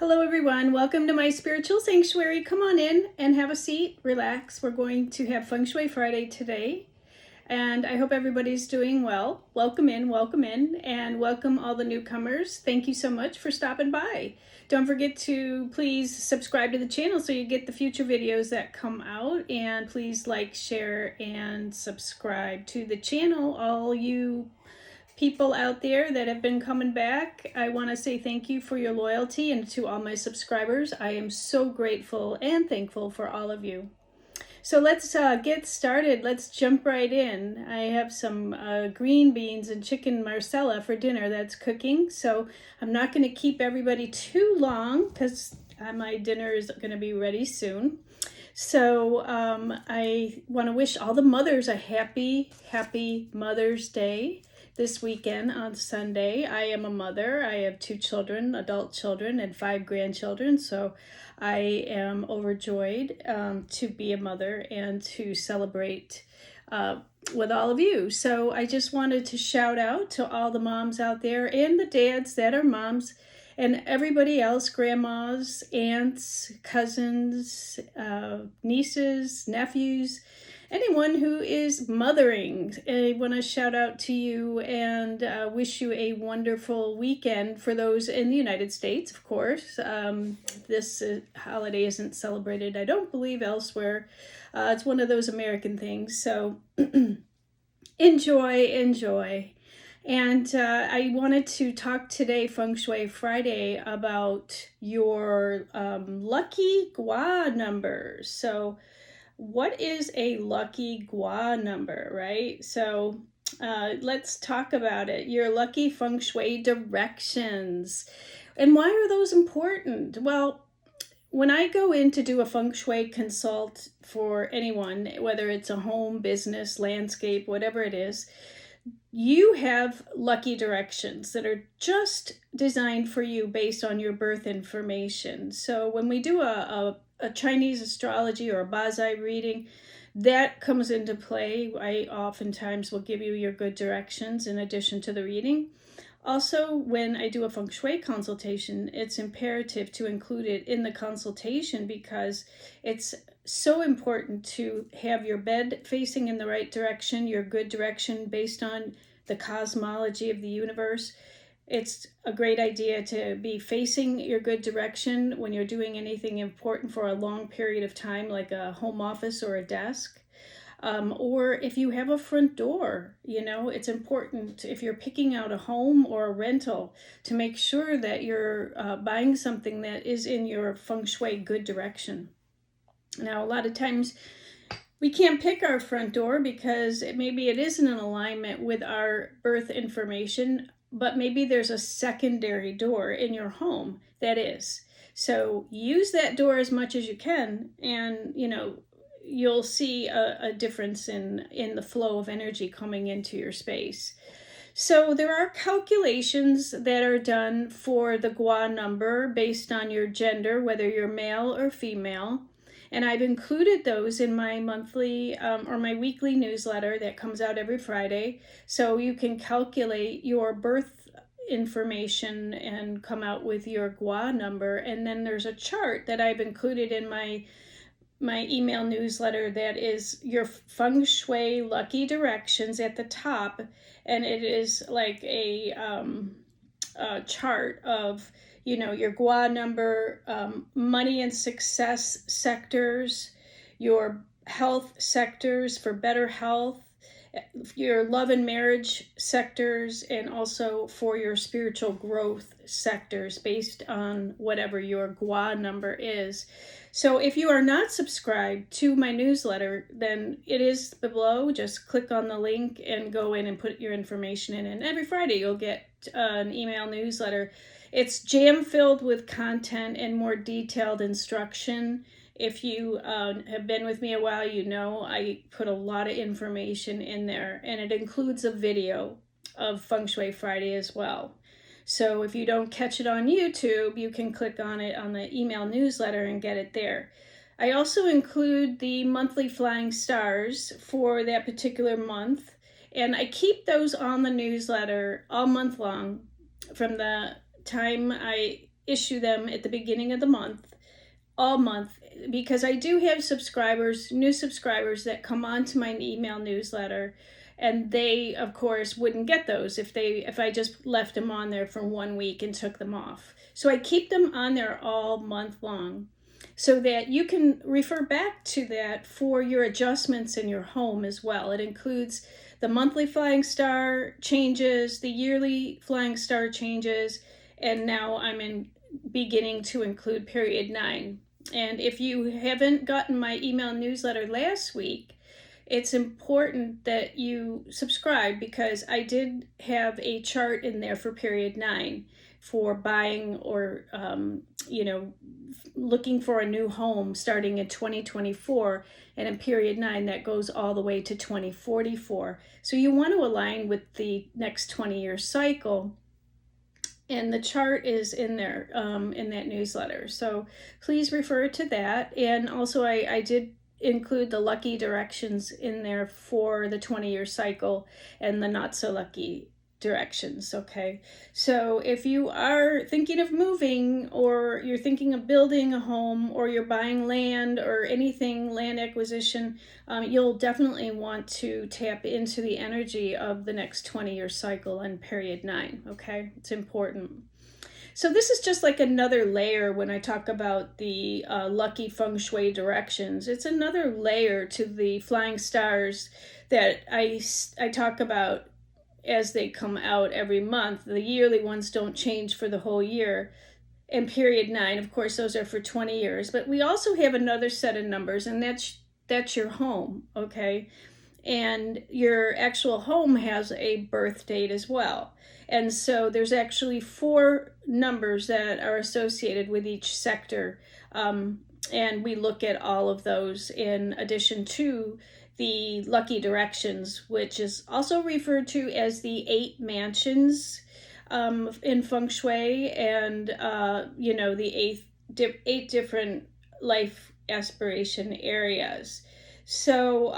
Hello everyone, welcome to my spiritual sanctuary. Come on in and have a seat, relax. We're going to have Feng Shui Friday today, and I hope everybody's doing well. Welcome in, and welcome all the newcomers. Thank you so much for stopping by. Don't forget to please subscribe to the channel so you get the future videos that come out, and please like, share, and subscribe to the channel. All you people out there that have been coming back, I want to say thank you for your loyalty, and to all my subscribers, I am so grateful and thankful for all of you. So let's get started. Let's jump right in. I have some green beans and chicken marsala for dinner that's cooking, so I'm not going to keep everybody too long because my dinner is going to be ready soon. So I want to wish all the mothers a happy Mother's Day this weekend on Sunday. I am a mother. I have 2 children, adult children, and 5 grandchildren. So I am overjoyed to be a mother and to celebrate with all of you. So I just wanted to shout out to all the moms out there and the dads that are moms, and everybody else, grandmas, aunts, cousins, nieces, nephews, anyone who is mothering. I want to shout out to you and wish you a wonderful weekend. For those in the United States, of course, this holiday isn't celebrated, I don't believe, elsewhere. It's one of those American things, so enjoy. And I wanted to talk today, Feng Shui Friday, about your lucky gua numbers. So what is a lucky gua number, right? So let's talk about it. Your lucky Feng Shui directions. And why are those important? Well, when I go in to do a Feng Shui consult for anyone, whether it's a home, business, landscape, whatever it is, you have lucky directions that are just designed for you based on your birth information. So when we do a Chinese astrology or a Bazai reading, that comes into play. I oftentimes will give you your good directions in addition to the reading. Also, when I do a Feng Shui consultation, it's imperative to include it in the consultation because it's so important to have your bed facing in the right direction, your good direction based on the cosmology of the universe. It's a great idea to be facing your good direction when you're doing anything important for a long period of time, like a home office or a desk. Or if you have a front door, it's important if you're picking out a home or a rental to make sure that you're buying something that is in your Feng Shui good direction. Now, a lot of times we can't pick our front door because maybe it isn't in alignment with our birth information, but maybe there's a secondary door in your home that is. So use that door as much as you can, and you'll see a difference in the flow of energy coming into your space. So there are calculations that are done for the gua number based on your gender, whether you're male or female. And I've included those in my monthly or my weekly newsletter that comes out every Friday. So you can calculate your birth information and come out with your gua number. And then there's a chart that I've included in my email newsletter that is your Feng Shui lucky directions at the top. And it is like a chart of your gua number, money and success sectors, your health sectors for better health, your love and marriage sectors, and also for your spiritual growth sectors based on whatever your gua number is. So if you are not subscribed to my newsletter, then it is below. Just click on the link and go in and put your information in. And every Friday you'll get an email newsletter. It's jam-filled with content and more detailed instruction. If you have been with me a while, I put a lot of information in there, and it includes a video of Feng Shui Friday as well. So if you don't catch it on YouTube, you can click on it on the email newsletter and get it there. I also include the monthly flying stars for that particular month, and I keep those on the newsletter all month long from the time I issue them at the beginning of the month, all month, because I do have subscribers, new subscribers that come onto my email newsletter, and they of course wouldn't get those if I just left them on there for 1 week and took them off. So I keep them on there all month long so that you can refer back to that for your adjustments in your home as well. It includes the monthly flying star changes, the yearly flying star changes, and now I'm beginning to include period 9. And if you haven't gotten my email newsletter last week, it's important that you subscribe, because I did have a chart in there for period 9 for buying or looking for a new home starting in 2024, and in period 9 that goes all the way to 2044. So you want to align with the next 20-year cycle, and the chart is in there in that newsletter. So please refer to that. And also I did include the lucky directions in there for the 20-year cycle and the not so lucky directions. Okay, so if you are thinking of moving, or you're thinking of building a home, or you're buying land or anything, land acquisition, you'll definitely want to tap into the energy of the next 20-year cycle and period 9. Okay, it's important. So this is just like another layer when I talk about the lucky Feng Shui directions. It's another layer to the flying stars that I talk about as they come out every month. The yearly ones don't change for the whole year. And period 9, of course, those are for 20 years. But we also have another set of numbers, and that's your home, okay? And your actual home has a birth date as well. And so there's actually 4 numbers that are associated with each sector. And we look at all of those in addition to the lucky directions, which is also referred to as the 8 mansions in Feng Shui, and the 8 different life aspiration areas. So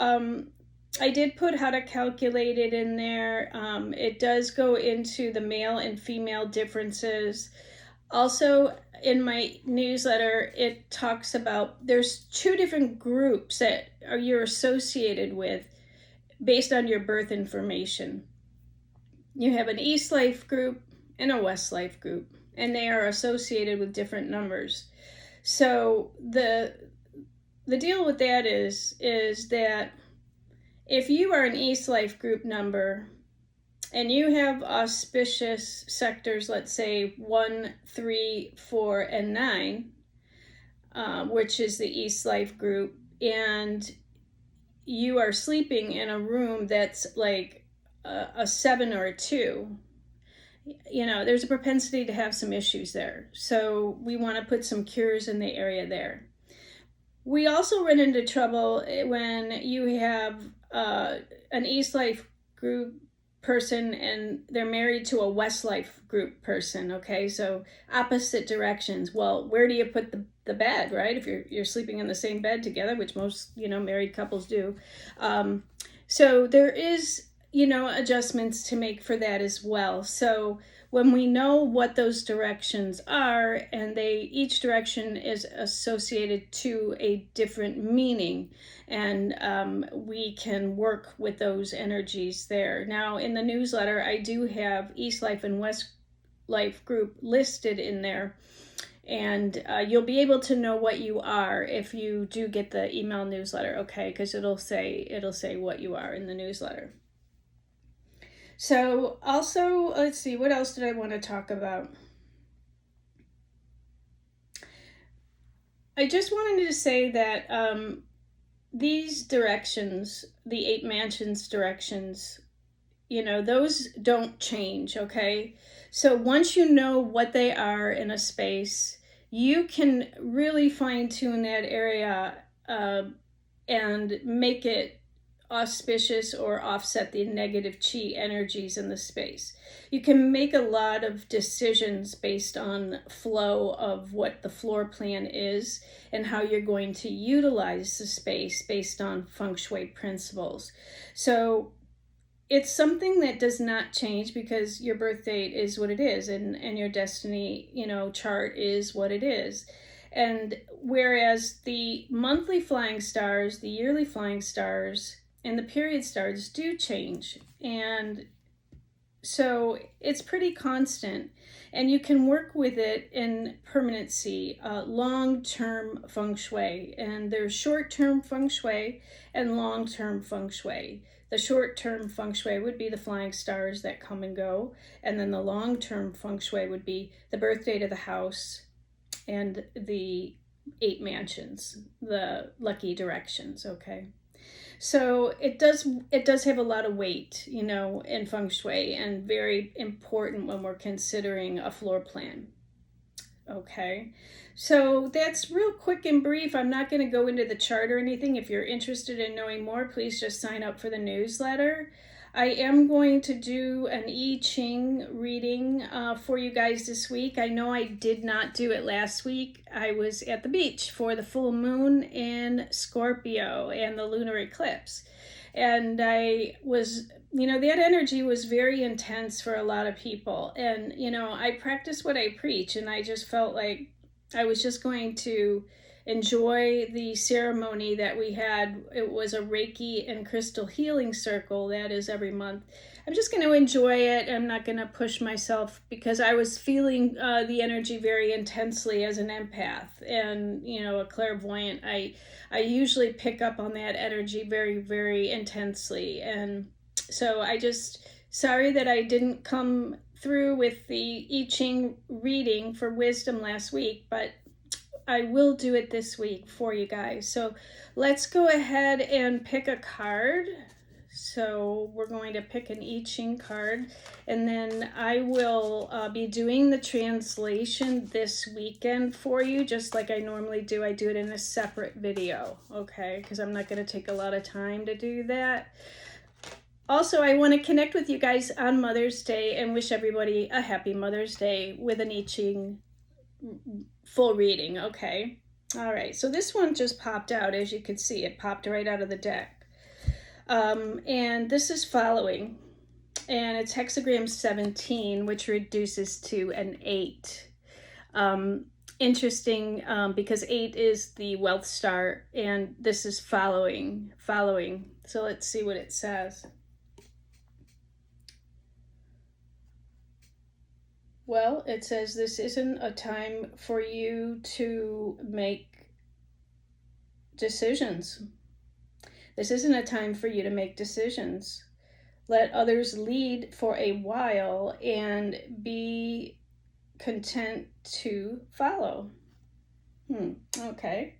I did put how to calculate it in there. It does go into the male and female differences. Also, in my newsletter, it talks about there's 2 different groups that you're associated with based on your birth information. You have an East Life group and a West Life group, and they are associated with different numbers. So the deal with that is that if you are an East Life group number and you have auspicious sectors, let's say 1, 3, 4, and 9, which is the East Life group, and you are sleeping in a room that's like a 7 or a 2, there's a propensity to have some issues there. So we want to put some cures in the area there. We also run into trouble when you have an East Life group person and they're married to a West Life group person. Okay, so opposite directions. Well, where do you put the bed, right? If you're sleeping in the same bed together, which most married couples do. So there is adjustments to make for that as well. So when we know what those directions are, and each direction is associated to a different meaning, and we can work with those energies there. Now, in the newsletter, I do have East Life and West Life group listed in there, and you'll be able to know what you are if you do get the email newsletter, okay? Because it'll say what you are in the newsletter. So also, let's see, what else did I want to talk about? I just wanted to say that these directions, the 8 mansions directions, those don't change, okay? So once you know what they are in a space, you can really fine-tune that area and make it auspicious or offset the negative chi energies in the space. You can make a lot of decisions based on flow of what the floor plan is and how you're going to utilize the space based on Feng Shui principles. So it's something that does not change because your birth date is what it is, and your destiny, chart is what it is. And whereas the monthly flying stars, the yearly flying stars, and the period stars do change. And so it's pretty constant, and you can work with it in permanency, long-term feng shui. And there's short-term feng shui and long-term feng shui. The short-term feng shui would be the flying stars that come and go, and then the long-term feng shui would be the birth date of the house and the 8 mansions, the lucky directions, okay? So it does have a lot of weight, in feng shui, and very important when we're considering a floor plan. Okay, so that's real quick and brief. I'm not going to go into the chart or anything. If you're interested in knowing more, please just sign up for the newsletter. I am going to do an I Ching reading for you guys this week. I know I did not do it last week. I was at the beach for the full moon in Scorpio and the lunar eclipse. And I was, that energy was very intense for a lot of people. And, I practice what I preach, and I just felt like I was just going to enjoy the ceremony that we had. It was a Reiki and crystal healing circle that is every month. I'm just going to enjoy it. I'm not going to push myself because I was feeling the energy very intensely as an empath and, a clairvoyant. I usually pick up on that energy very, very intensely. And so sorry that I didn't come through with the I Ching reading for wisdom last week, but I will do it this week for you guys. So let's go ahead and pick a card. So we're going to pick an I Ching card, and then I will be doing the translation this weekend for you, just like I normally do. I do it in a separate video, okay? Because I'm not going to take a lot of time to do that. Also, I want to connect with you guys on Mother's Day and wish everybody a happy Mother's Day with an I Ching full reading, okay? All right, so this one just popped out. As you can see, it popped right out of the deck. And this is following, and it's hexagram 17, which reduces to an 8. Interesting, because 8 is the wealth star, and this is following. So let's see what it says. Well, it says this isn't a time for you to make decisions. This isn't a time for you to make decisions. Let others lead for a while and be content to follow. Okay.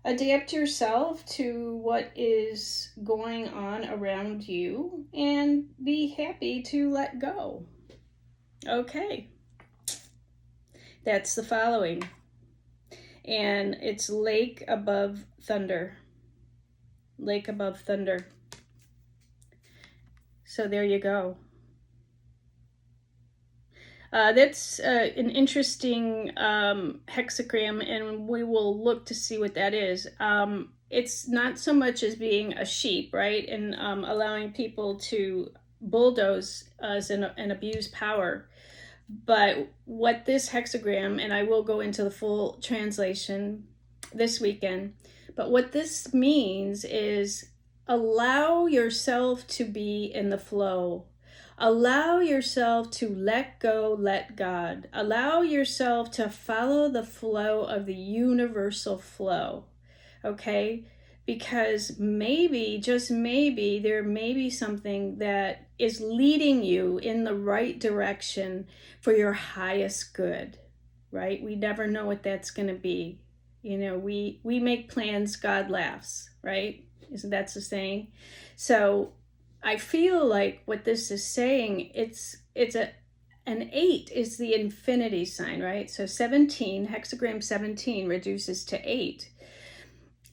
Adapt yourself to what is going on around you and be happy to let go. Okay. That's the following. And it's lake above thunder. Lake above thunder. So there you go. That's an interesting hexagram, and we will look to see what that is. It's not so much as being a sheep, right? And allowing people to bulldoze us and abuse power. But what this hexagram, and I will go into the full translation this weekend, but what this means is allow yourself to be in the flow. Allow yourself to let go, let God. Allow yourself to follow the flow of the universal flow, okay? Because maybe, just maybe, there may be something that is leading you in the right direction for your highest good, right? We never know what that's going to be. We make plans, God laughs, right? Isn't that the saying? So I feel like what this is saying, an 8 is the infinity sign, right? So 17, hexagram 17 reduces to 8.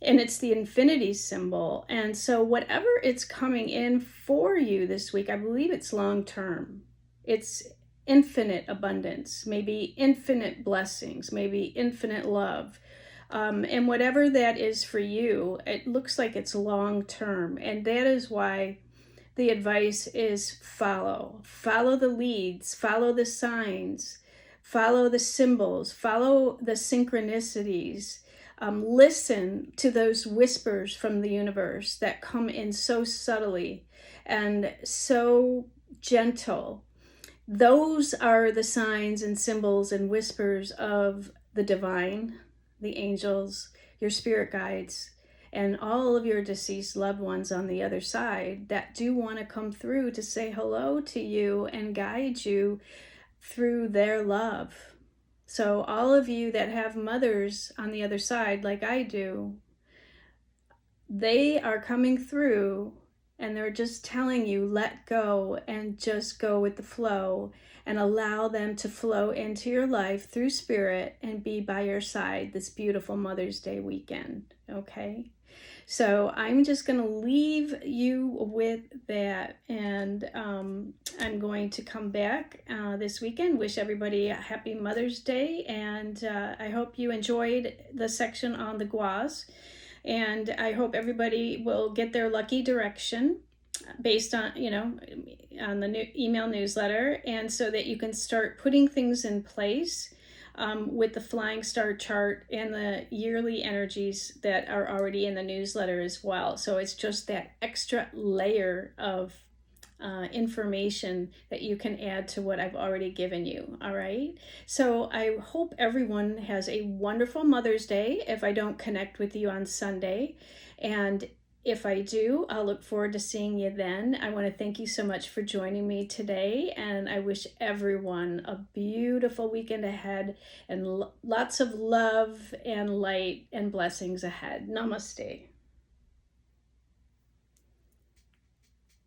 And it's the infinity symbol. And so whatever it's coming in for you this week, I believe it's long term. It's infinite abundance, maybe infinite blessings, maybe infinite love. And whatever that is for you, it looks like it's long term. And that is why the advice is follow. Follow the leads, follow the signs, follow the symbols, follow the synchronicities. Listen to those whispers from the universe that come in so subtly and so gentle. Those are the signs and symbols and whispers of the divine, the angels, your spirit guides, and all of your deceased loved ones on the other side that do want to come through to say hello to you and guide you through their love. So, all of you that have mothers on the other side, like I do, they are coming through and they're just telling you, let go and just go with the flow and allow them to flow into your life through spirit and be by your side this beautiful Mother's Day weekend. Okay? So I'm just going to leave you with that, and I'm going to come back this weekend. Wish everybody a happy Mother's Day, and I hope you enjoyed the section on the guas, and I hope everybody will get their lucky direction based on, on the new email newsletter, and so that you can start putting things in place with the flying star chart and the yearly energies that are already in the newsletter as well. So it's just that extra layer of information that you can add to what I've already given you. All right. So I hope everyone has a wonderful Mother's Day if I don't connect with you on Sunday. And if I do, I'll look forward to seeing you then. I want to thank you so much for joining me today, and I wish everyone a beautiful weekend ahead and lots of love and light and blessings ahead. Namaste.